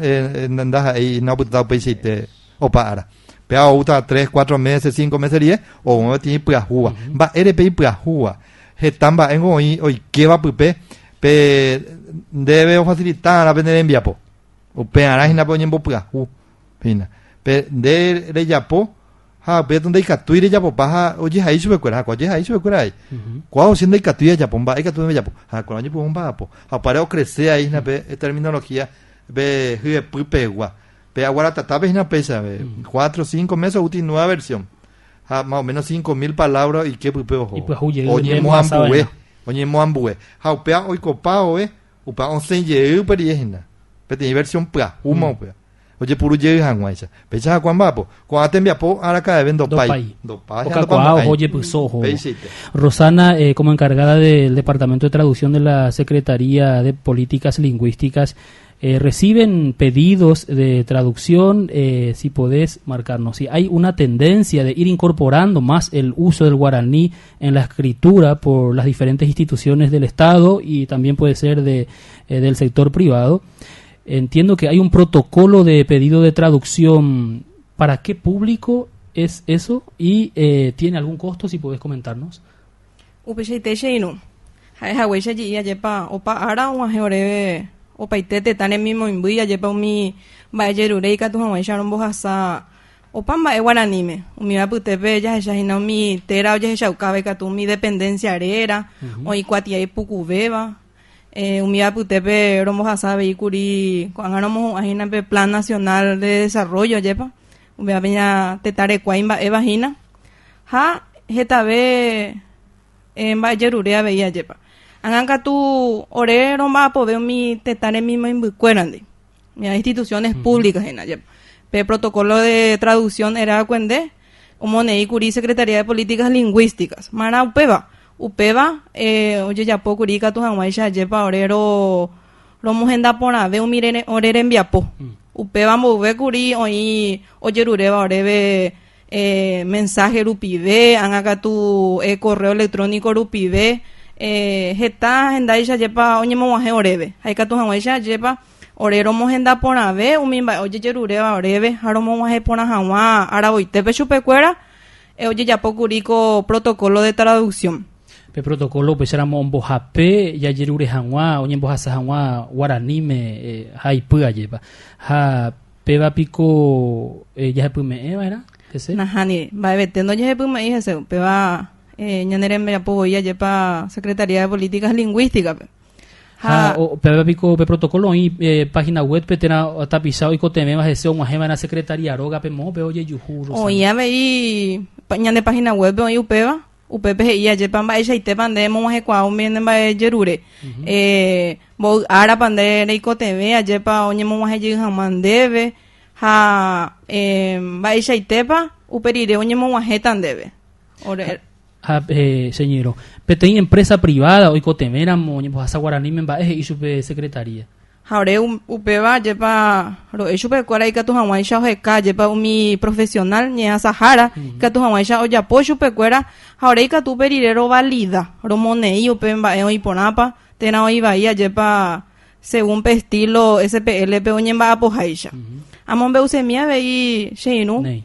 nandas ahí na putata peite o para. Pea uta 3, 4 meses, 5 meses 10 o uno tiene piajua. Va RP piajua. Hetamba en hoy que va pupe pe debe facilitar a vender enviapo. O peara hina poñen bo piaju. Pina. Pe de yapo ha pe donde ikatuire ya po paja oye ahí sube cuera oye ahí sube cuera ahí cuau siendo ikatuire ya pomba ikatuire ya po ha cuando yo pomba po ha para crecer ahí na pe terminología ve hue pupegua pe agora tata ve na pesa 4 5 meses útil nueva versión ha más o menos 5.000 palabras y que pupe ojo oye moambue ha pe hoy copao upa 11 ye periena pe tiene versión pa uma pe oye puro ye hanwaisa pecha kwamba po kwa tembia po araka de vendo pai oye pues ojo Rosana como encargada del departamento de traducción de la Secretaría de Políticas Lingüísticas reciben pedidos de traducción, si podés marcarnos si hay una tendencia de ir incorporando más el uso del guaraní en la escritura por las diferentes instituciones del Estado y también puede ser del sector privado. Entiendo que hay un protocolo de pedido de traducción. ¿Para qué público es eso? ¿Y tiene algún costo? Si podés comentarnos. Opaitete tan mismo imbuya llepa mi bayerureika tu hamaisharon bohasa opamba guaranime umira putepe ya hina mi tera oye shaukabe ka tu mi dependencia arera o ikuatia ipukubeba umira putepe romohasa veikuri kuangaromo ahina pe plan nacional de desarrollo llepa umira peña tetare kuaimba evagina ha hetabe en bayerurea veía llepa Anganka tu orero ma po veo mi tetare mismo imbucuerande. Mis instituciones públicas en allá. Pe protocolo de traducción era cuende umonei curi Secretaría de Políticas Lingüísticas. Mara upeba oye ya po curi ka tu hanwaisha llepa orero romo henda pona veo mirene orere enviapo. Upeba mo ve curi oye rureba orebe mensaje rupive angaka tu correo electrónico rupive heta henda isha jepa oñemo waje orebe haikatu hawaicha jepa orero mohenda porave umimba oye jerureba orebe haromo waje pona hawa araboitepe chupekuera oye yapokuriko protocolo de traducción pe protocolo pues era mombojape ya jerure hawa oñembo hasa hawa guaranime haipua jepa ha peba pico ya hepume era ese nahani va betendo ya hepume ese peba ñanerembe apoya yepa Secretaría de Políticas Lingüísticas pero pico pe protocolo y página web petena tapizado y coteme más deseo más en la secretaría roga pe mo pe oye yujuro o ya veí ñane página web o upeba upepe ya yepa ba ella ite pande mo más kwa umen ba jerure bo ara pande re coteme yepa oñe mo más ye jamandebe ha ba ella itepa uperire oñe mo más tan debe señor, petén empresa privada hoy cotemera moñe pues guaraní me va y su secretaría. Ahora upeba lleva lo hecho pe cuara y que tu hamaisha o heka lleva mi profesional ni a Sahara que tu hamaisha o ya pocho pe cuara ahora y que tu perirero valida romonei upemba hoy ponapa tena hoy bahía lleva según pe estilo SPL pe oñen va apojaisha. Amon be usemia ve sheinu.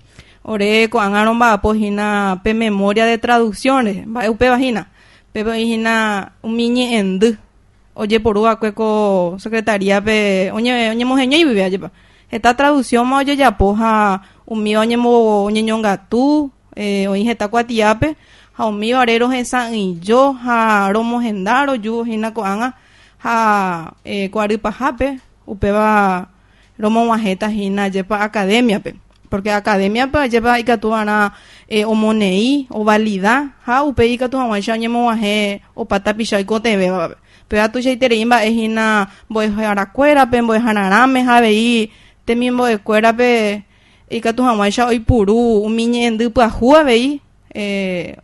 Ore ko angaron ba pojina pe memoria de traducciones ba upe vagina pe vagina umiñi end oye porua ko secretaría pe oñe mojeño y vive allá esta traducción ma oye ya poja umi oñe mo ñonga tu oye esta cuatiape ha umi arero esa y yo ha romo gendaro yo hina ko anga ha cuari pajape upe va romo majeta hina yepa academia pe porque academia pa lleva ikatuana omonei o valida ha upe ikatu hawaisha nyemo waje o patapisha ikotebe pe atu jeiterimba ehina boy harakuera pe boy hanarame ha vei temimbo de cuera pe ikatu hawaisha oi puru umiñe ndu pa hua vei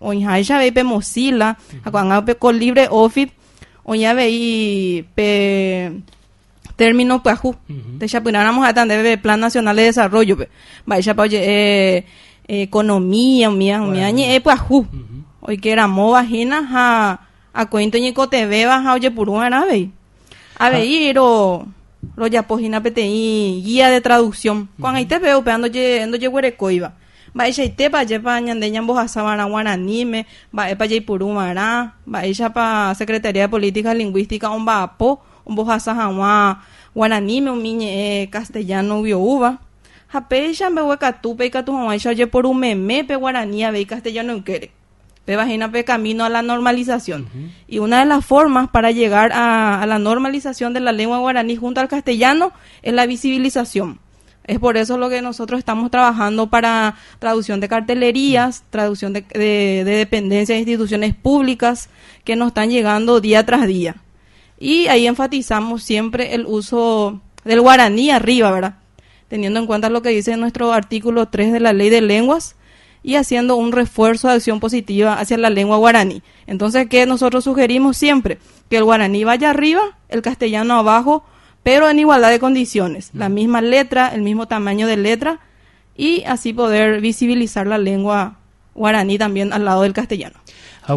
oin haisha vei pe Mozilla akwanga pe con LibreOffice oña vei pe término pajú te chapináramos a tan de Plan Nacional de Desarrollo vaya pa oye economía mía ñe pajú hoy que era mo vagina a cuento ñe cotebe baja oye puru arabe a ver lo ya pogina PTI guía de traducción cuando ahí te veo peando ye huerecoiba vaya te pa lleva ñande ñambo hasabana guananime va pa ye puru mara vaya pa Secretaría de Políticas Lingüísticas un bapo un bojasa hawa guananime un miñe castellano biouba Hape chambe catupe y catuamaisha ye por un meme pe guaraní ve castellano en quere. Pe vagina pe camino a la normalización. Y una de las formas para llegar a la normalización de la lengua guaraní junto al castellano es la visibilización. Es por eso lo que nosotros estamos trabajando para traducción de cartelerías, traducción de dependencias de instituciones públicas que nos están llegando día tras día. Y ahí enfatizamos siempre el uso del guaraní arriba, ¿verdad? Teniendo en cuenta lo que dice nuestro artículo 3 de la Ley de Lenguas y haciendo un refuerzo de acción positiva hacia la lengua guaraní. Entonces, ¿qué nosotros sugerimos siempre? Que el guaraní vaya arriba, el castellano abajo, pero en igualdad de condiciones. La misma letra, el mismo tamaño de letra, y así poder visibilizar la lengua guaraní también al lado del castellano.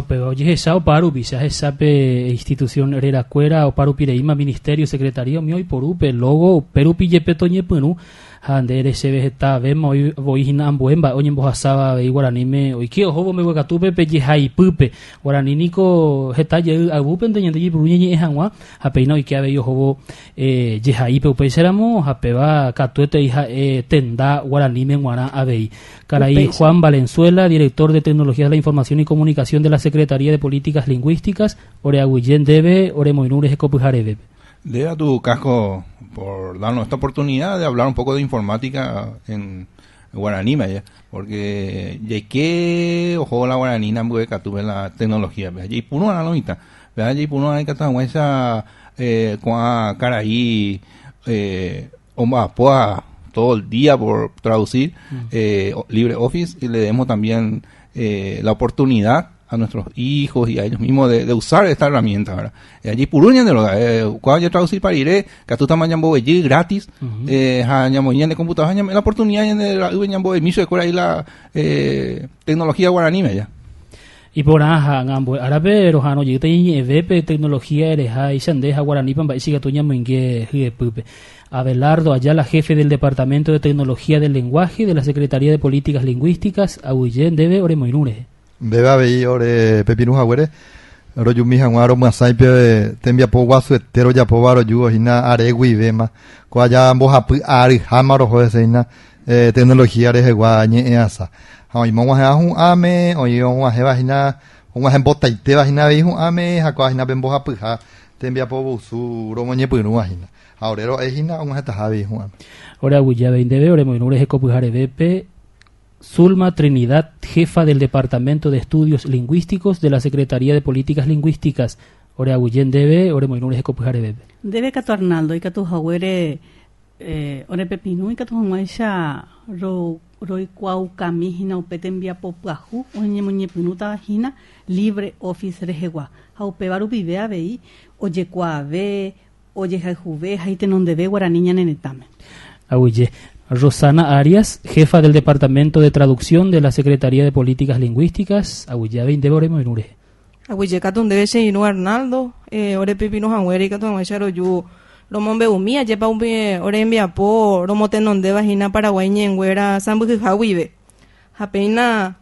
Pero oye, esa paru bisa esa institución herera cuera o paru pireima ministerio secretaría mío y por upe logo peru pille petoñe penu handere se vegeta vemos hoy voy in ambuemba oye mbojasaba ve guaranime hoy que ojo me hueca tupe pelle hai pupe guaraninico heta ye abupen de ñende bruñe e hanwa apeina hoy que ave yo hobo ye hai pe seramo apeba catuete hija tenda guaranime guara ave carai Juan Valenzuela, director de Tecnologías de la Información y Comunicación de la Secretaría de Políticas Lingüísticas, ore aguillén debe, ore moinures ecopujarebe. Le a tu casco por darnos esta oportunidad de hablar un poco de informática en guaraní, porque ya que ojo la guaraní nambué tuve la tecnología, y puno la lomita, y puno la esa con caraí omba poa todo el día por traducir LibreOffice y le demos también la oportunidad a nuestros hijos y a ellos mismos de usar esta herramienta, ¿verdad? Allí puruñan de lo cuando yo traducir para ir que tú también llamo allí gratis llamo de computador la oportunidad de la llamo de miso de cora y la tecnología guaraní ya. Y por árabe rojano yete y tecnología ereja y sandeja guaraní pamba y siga tuña mengue pupe. Abelardo Ayala, jefe del Departamento de Tecnología del Lenguaje de la Secretaría de Políticas Lingüísticas, Aguillén debe ore moinure. Beba vei ore pepinu hawere ro yumi hanwaro masaipe tembia po wasu etero ya po varo yu hina aregui vema kwa ya mbo hapu ari hamaro hoeseina tecnología re gwa nye asa ha imo wa ha hu ame o yo wa he hina wa he bota ite wa hina vi hu ame ha kwa hina bembo hapu ha tembia po busu ro monye punu wa hina aurero ehina un hata habi hu ora guya debe ore moinure ecopujarebe bepe. Zulma Trinidad, jefa del Departamento de Estudios Lingüísticos de la Secretaría de Políticas Lingüísticas. Ore aguillén debe, ore moinures ecopujarebe bebe. Debe catu Arnaldo y catu jawere ore pepinu y catu hamaisha ro cuau camihina upetembia poplahu oñe moñe pinuta vagina LibreOffice regegua. Haupe baru vivea vei oye cuave oye jaijuve jaite non debe guaraniña nenetame. Aguille. Rosana Arias, jefa del Departamento de Traducción de la Secretaría de Políticas Lingüísticas, Aguille 20 ore moinure. Aguille katun debe se inu Arnaldo, ore pepino hanwere katun maisharo yu romombe umia yepa umbe ore enviapo romotenonde vagina paraguaña enguera sambuji hawibe. Apeina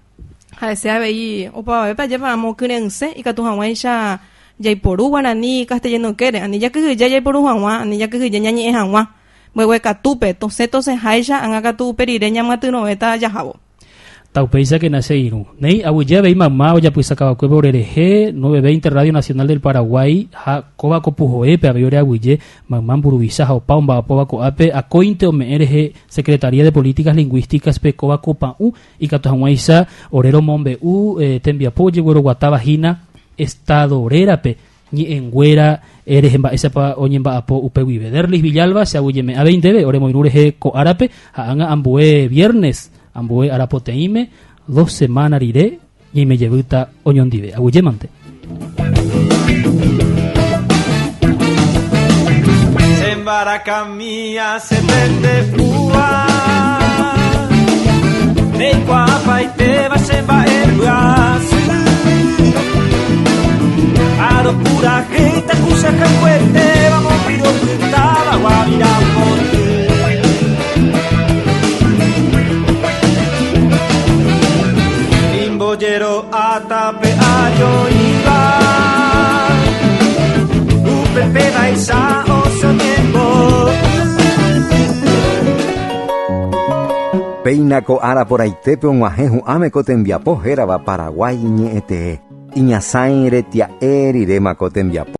haesea vei opa vepa yepa amo kirense y katun hanwaisha yaiporu guaraní castellano quere, anilla que ya yaiporu hanwa, anilla que ya ñañe hanwa. Huehueca tupe, tose haisha, anga tu perireña matunoveta yajabo. Taupeisa que nace iru. Nei, abuya vei mamá, oya pues acaba cueva orereje, 920 Radio Nacional del Paraguay, ha coba copujoepe, abiore abuye, mamá burubisa, ha paumba, poba coape, a cointe o me ereje, Secretaría de Políticas Lingüísticas, pe coba copa u, y catojamuaisa, orero mombe u, tembia poye, güero guatabajina, estado orerape, ni enguera, eres en esa pa oñemba apo upewibe derlis Villalba se abulleme a 20 ore moinure ko arape anga ambue viernes ambue arapoteime 2 semanas iré y me llevuta oñondive abullemante Sembaraca mía se prende fua de guapa y te va semba el brazo Aro pura gente acusa que fuerte vamos pido puntaba guaviramos Limbollero atape ayo iba Upepe daisa oso tiempo Peinaco ara por aitepe onguajeju ameco tembiapo hérava Paraguay ñe'ẽte. Iñasãire tia'e riremako tembiapo.